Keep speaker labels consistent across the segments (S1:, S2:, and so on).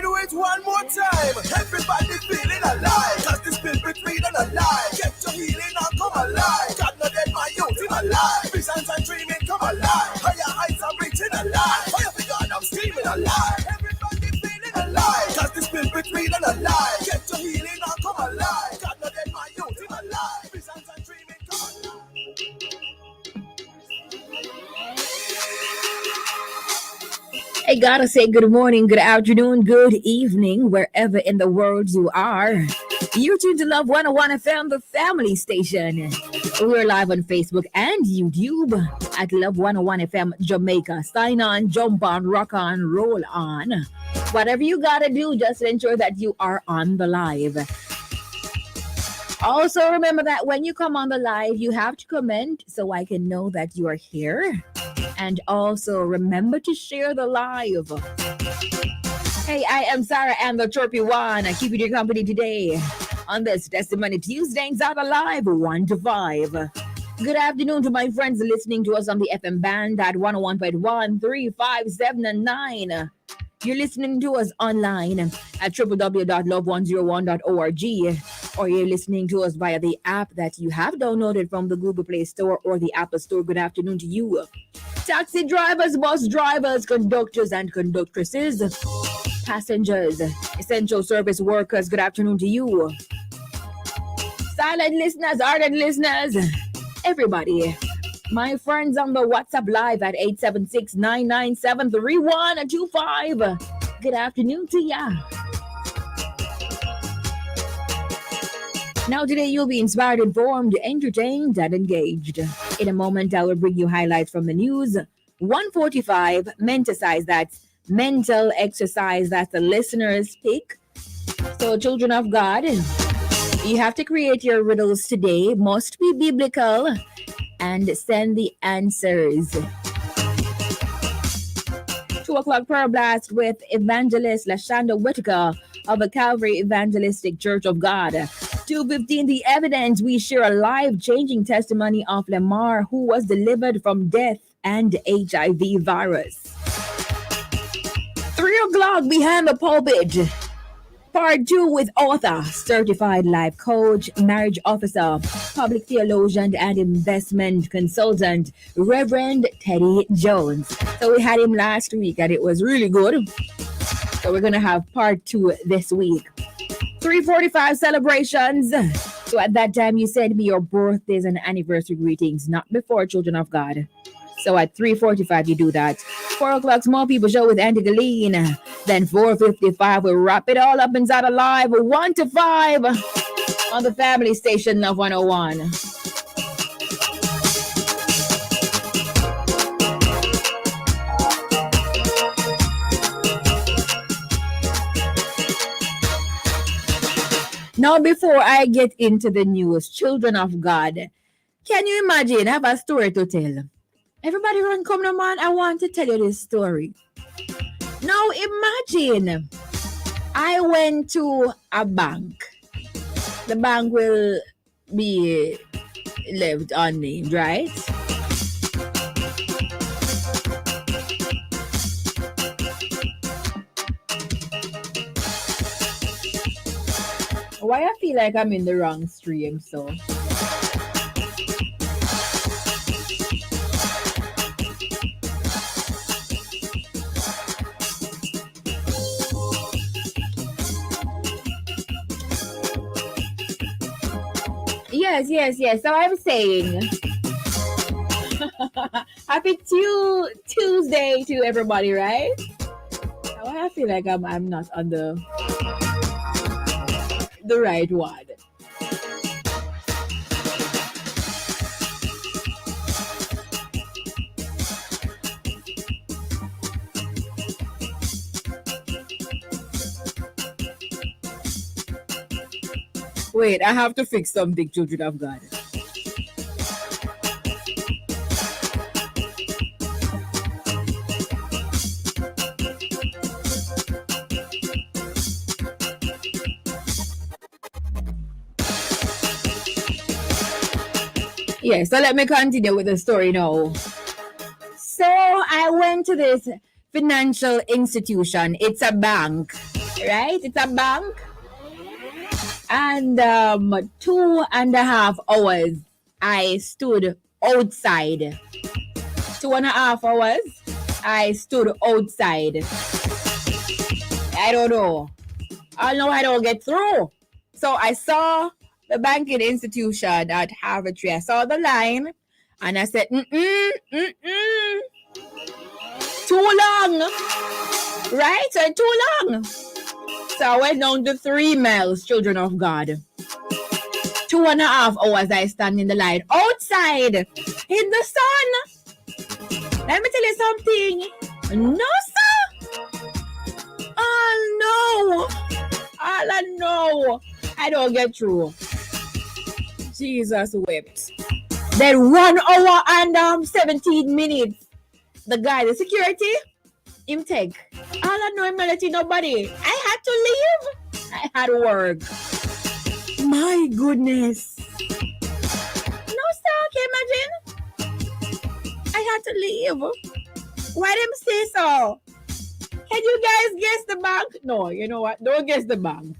S1: we do it one more time. Everybody feeling alive. Cause the spirit between and alive. Get your healing and come alive. God not dead, my youth in alive. Visions and dreaming come alive. Higher heights are reaching alive. Fire for God, I'm screaming alive. Everybody feeling alive. Cause the spirit between and alive. Get your healing and come alive. God not dead, my youth in alive. Visions and dreaming come alive.
S2: I gotta say good morning, good afternoon, good evening, wherever in the world you are. You're tuned to Love 101 FM, the family station. We're live on Facebook and YouTube at Love 101 FM Jamaica. Sign on, jump on, rock on, roll on. Whatever you gotta do, just ensure that you are on the live. Also, remember that when you come on the live, you have to comment so I can know that you are here. And also remember to share the live. Hey, I am Sarah and the Chirpy One. I keep you company today on this Testimony Tuesday. Out alive 1 to 5. Good afternoon to my friends listening to us on the FM band at 101.1, 3, 5, 7, and 9. You're listening to us online at www.love101.org, or you're listening to us via the app that you have downloaded from the Google Play Store or the Apple Store. Good afternoon to you. Taxi drivers, bus drivers, conductors and conductresses, passengers, essential service workers, good afternoon to you. Silent listeners, ardent listeners, everybody. My friends on the WhatsApp live at 876-997-3125. Good afternoon to ya. Now today you'll be inspired, informed, entertained, and engaged. In a moment I will bring you highlights from the news. 145, Menticize, that's mental exercise, that's the listener's pick. So children of God, you have to create your riddles today. Must be biblical. And send the answers. 2 o'clock prayer blast with evangelist Lashanda Whitaker of the Calvary Evangelistic Church of God. 2:15, the evidence. We share a life-changing testimony of Lamar, who was delivered from death and HIV virus. 3 o'clock, behind the pulpit. Part 2 with author, certified life coach, marriage officer, public theologian, and investment consultant, Reverend Teddy Jones. So we had him last week and it was really good. So we're going to have part 2 this week. 3:45 celebrations. So at that time, you send me your birthdays and anniversary greetings, not before, children of God. So at 3:45, you do that. 4 o'clock, Small People Show with Andy Galeen. Then 4:55, we'll wrap it all up inside alive 1 to 5 on the family station Love 101. Now, before I get into the news, children of God, can you imagine? I have a story to tell. Everybody run, come on, man. I want to tell you this story. Now imagine I went to a bank. The bank will be left unnamed, right? Why I feel like I'm in the wrong stream, so... Yes. So I'm saying, happy Tuesday to everybody, right? I feel like I'm not on the right one. Wait, I have to fix something, children of God. Yeah, so let me continue with the story now. So I went to this financial institution. It's a bank. right? It's a bank. And 2.5 hours I stood outside. 2.5 hours I stood outside. I don't know. I know I don't get through. So I saw the banking institution at Harvard Tree. I saw the line and I said, too long. Right? So too long. So I went down to 3 miles, children of God. 2.5 hours I stand in the line outside in the sun. Let me tell you something. No, sir. Oh, no. All I know. I don't get through. Jesus wept. Then 1 hour and 17 minutes. The guy, the security, him take. All I know, I'm not letting nobody. I had to leave. I had work. My goodness. No, sir, can you imagine? I had to leave. Why them say so? Can you guys guess the bank? No, you know what? Don't guess the bank.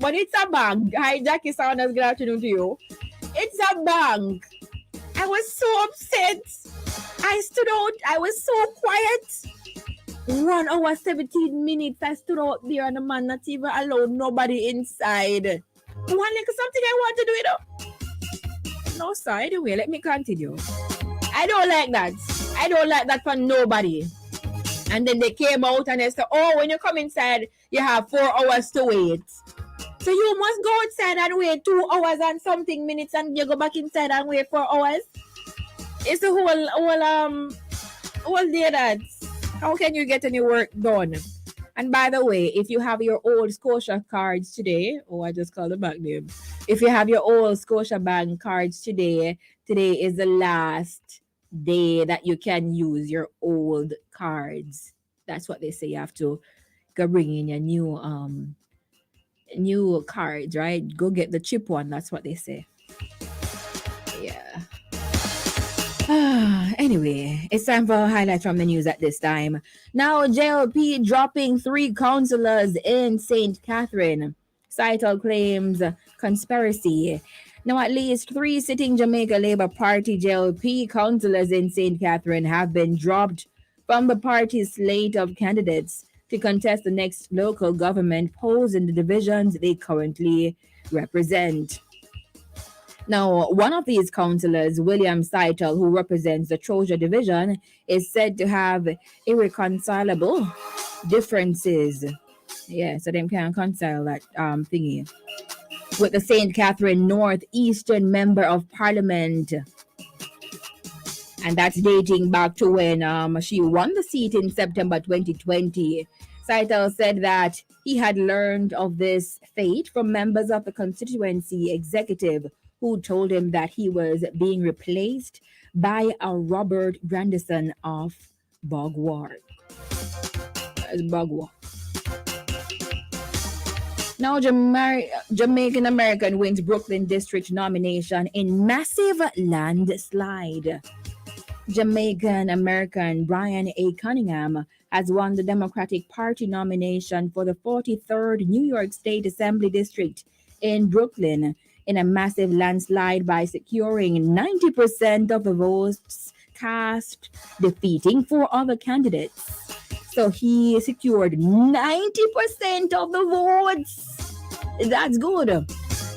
S2: But it's a bank. Hi, Jackie Saunders, good afternoon to you. It's a bank. I was so upset. I stood out. I was so quiet. 1 hour, 17 minutes. I stood out there and the man not even allowed nobody inside. One little something I want to do, you know. No, sir. Anyway, let me continue. I don't like that. I don't like that for nobody. And then they came out and they said, oh, when you come inside, you have 4 hours to wait. So you must go outside and wait 2 hours and something minutes and you go back inside and wait 4 hours? It's the whole day that. How can you get any work done? And by the way, if you have your old Scotia cards today, I just called the bank name. If you have your old Scotia Bank cards today is the last day that you can use your old cards. That's what they say. You have to go bring in your new cards, right? Go get the chip one. That's what they say. Yeah. Anyway, it's time for a highlight from the news at this time. Now, JLP dropping 3 councillors in St. Catherine. Cital claims conspiracy. Now, at least 3 sitting Jamaica Labour Party JLP councillors in St. Catherine have been dropped from the party's slate of candidates to contest the next local government polls in the divisions they currently represent. Now, one of these councillors, William Cital, who represents the Troja division, is said to have irreconcilable differences. Yeah, so them can't reconcile that thingy. With the St. Catherine Northeastern Member of Parliament. And that's dating back to when she won the seat in September 2020. Cital said that he had learned of this fate from members of the constituency executive who told him that he was being replaced by a Robert Grandison of Bogward. Now, Jamaican American wins Brooklyn District nomination in massive landslide. Jamaican American Brian A. Cunningham has won the Democratic Party nomination for the 43rd New York State Assembly District in Brooklyn in a massive landslide by securing 90% of the votes cast, defeating 4 other candidates. So he secured 90% of the votes. That's good.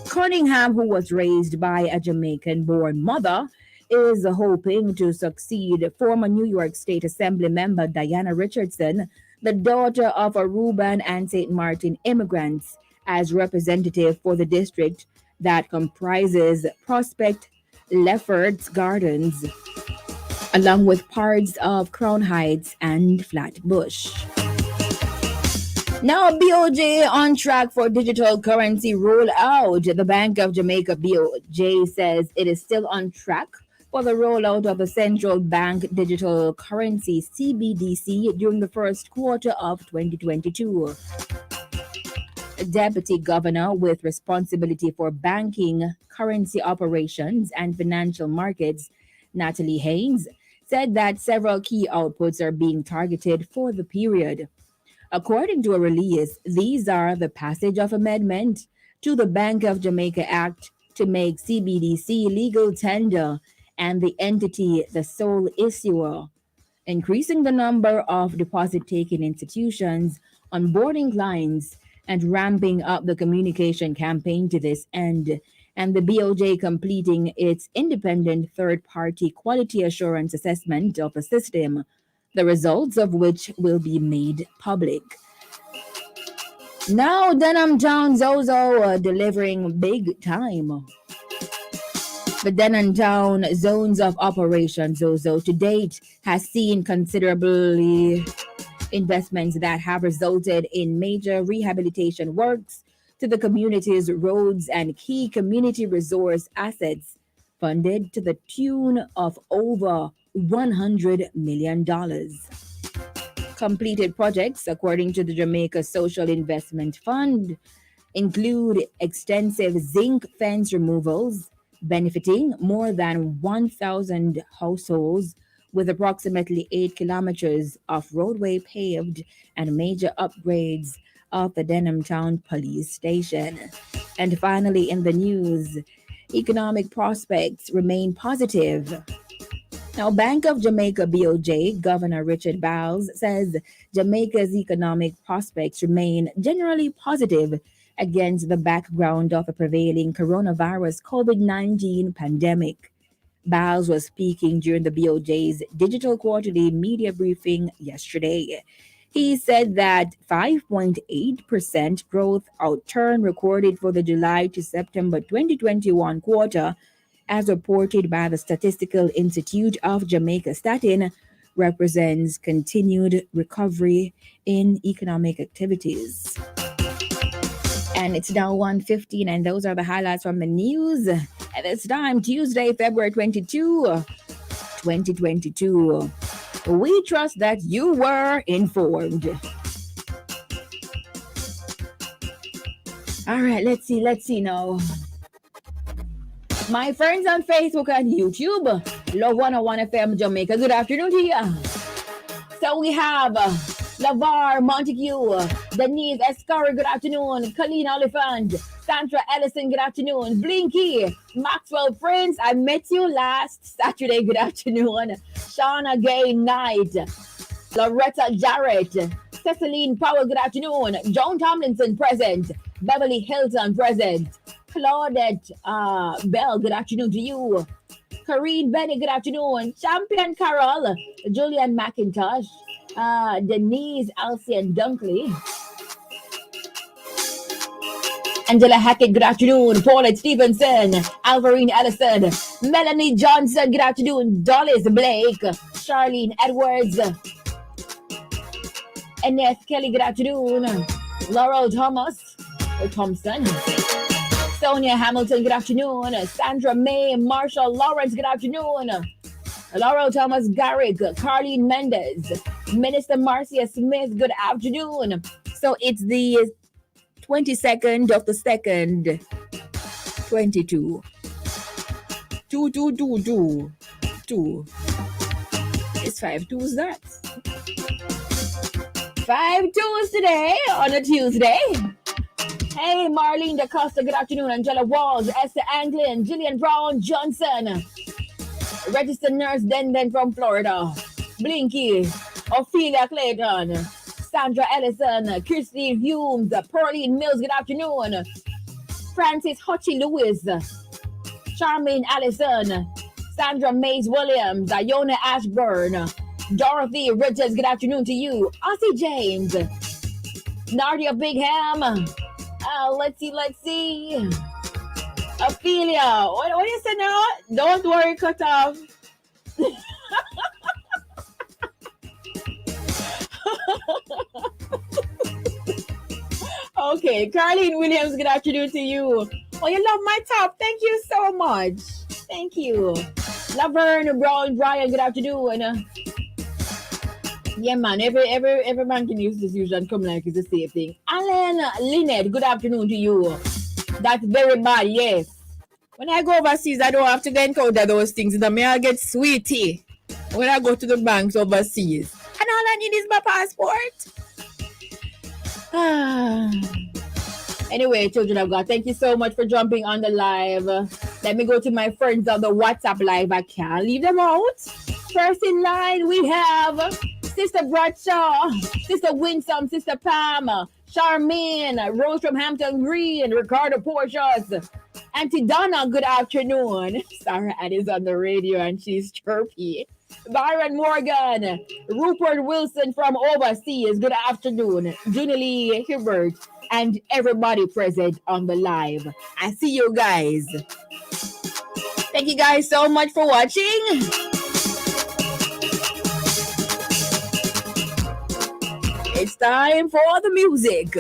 S2: Cunningham, who was raised by a Jamaican-born mother, is hoping to succeed former New York State Assembly member Diana Richardson, the daughter of Aruban and St. Martin immigrants, as representative for the district that comprises Prospect, Lefferts Gardens, along with parts of Crown Heights and Flatbush. Now, BOJ on track for digital currency rollout. The Bank of Jamaica, BOJ, says it is still on track for the rollout of the Central Bank Digital Currency, CBDC, during the first quarter of 2022. Deputy Governor with responsibility for banking, currency operations, and financial markets, Natalie Haynes, said that several key outputs are being targeted for the period. According to a release, these are the passage of amendment to the Bank of Jamaica Act to make CBDC legal tender and the entity the sole issuer, increasing the number of deposit taking institutions, onboarding clients, and ramping up the communication campaign to this end, and the BOJ completing its independent third party quality assurance assessment of the system, the results of which will be made public. Now, Denham Town Zozo delivering big time. The Denham Town zones of operation Zozo to date has seen considerably investments that have resulted in major rehabilitation works to the community's roads and key community resource assets, funded to the tune of over $100 million. Completed projects, according to the Jamaica Social Investment Fund, include extensive zinc fence removals, benefiting more than 1,000 households, with approximately 8 kilometers of roadway paved and major upgrades of the Denham Town Police Station. And finally, in the news, economic prospects remain positive. Now, Bank of Jamaica BOJ Governor Richard Bowles says Jamaica's economic prospects remain generally positive against the background of a prevailing coronavirus COVID-19 pandemic. Bowles was speaking during the BOJ's digital quarterly media briefing yesterday. He said that 5.8% growth outturn recorded for the July to September 2021 quarter, as reported by the Statistical Institute of Jamaica Statin, represents continued recovery in economic activities. And it's now 1:15, and those are the highlights from the news at this time, Tuesday, February 22, 2022. We trust that you were informed. All right, let's see now. My friends on Facebook and YouTube, Love 101 FM Jamaica, good afternoon to you. So we have Lavar Montague, Denise Escari, good afternoon. Colleen Oliphant, Sandra Ellison, good afternoon. Blinky, Maxwell Prince, I met you last Saturday, good afternoon. Shauna Gay Knight, Loretta Jarrett, Ceciline Powell, good afternoon. Joan Tomlinson, present. Beverly Hilton, present. Claudette Bell, good afternoon to you. Karine Benny, good afternoon. Champion Carol, Julian McIntosh, Denise Alcian Dunkley, Angela Hackett, good afternoon. Paulette Stevenson, Alvarine Ellison, Melanie Johnson, good afternoon. Dollis Blake, Charlene Edwards, Ernest Kelly, good afternoon. Laurel Thomas, or Thompson, Sonia Hamilton, good afternoon. Sandra May, Marshall Lawrence, good afternoon. Laurel Thomas Garrick, Carlene Mendez, Minister Marcia Smith, good afternoon. So it's the 22nd of the 2nd, 22. 2. It's 5 2s that. 5 2s today on a Tuesday. Hey, Marlene DaCosta, good afternoon. Angela Walls, Esther Anglin, Jillian Brown Johnson, registered nurse Den from Florida, Blinky, Ophelia Clayton, Sandra Ellison, Christine Humes, Pearline Mills, good afternoon. Francis Hutchie Lewis, Charmaine Allison, Sandra Mays Williams, Iona Ashburn, Dorothy Richards, good afternoon to you. Ossie James, Nadia Bigham. Let's see. Ophelia, what do you say now? Don't worry, cut off. Okay, Carlene Williams, good afternoon to you. Oh, you love my top. Thank you so much. Thank you. Laverne Brown Brian, good afternoon. Yeah, man, every man can use this usual and come like it's the same thing. Alan Lynette, good afternoon to you. That's very bad, yes. When I go overseas, I don't have to encounter those things. I'll get sweetie when I go to the banks overseas. And all I need is my passport. Ah. Anyway, children of God, thank you so much for jumping on the live. Let me go to my friends on the WhatsApp live. I can't leave them out. First in line, we have Sister Bradshaw, Sister Winsome, Sister Pam, Charmaine, Rose from Hampton Green, Ricardo Porcias, Auntie Donna, good afternoon. Sarah Ann is on the radio and she's chirpy. Byron Morgan, Rupert Wilson from overseas, good afternoon. Junie Hibbert, and everybody present on the live. I see you guys. Thank you guys so much for watching. It's time for the music.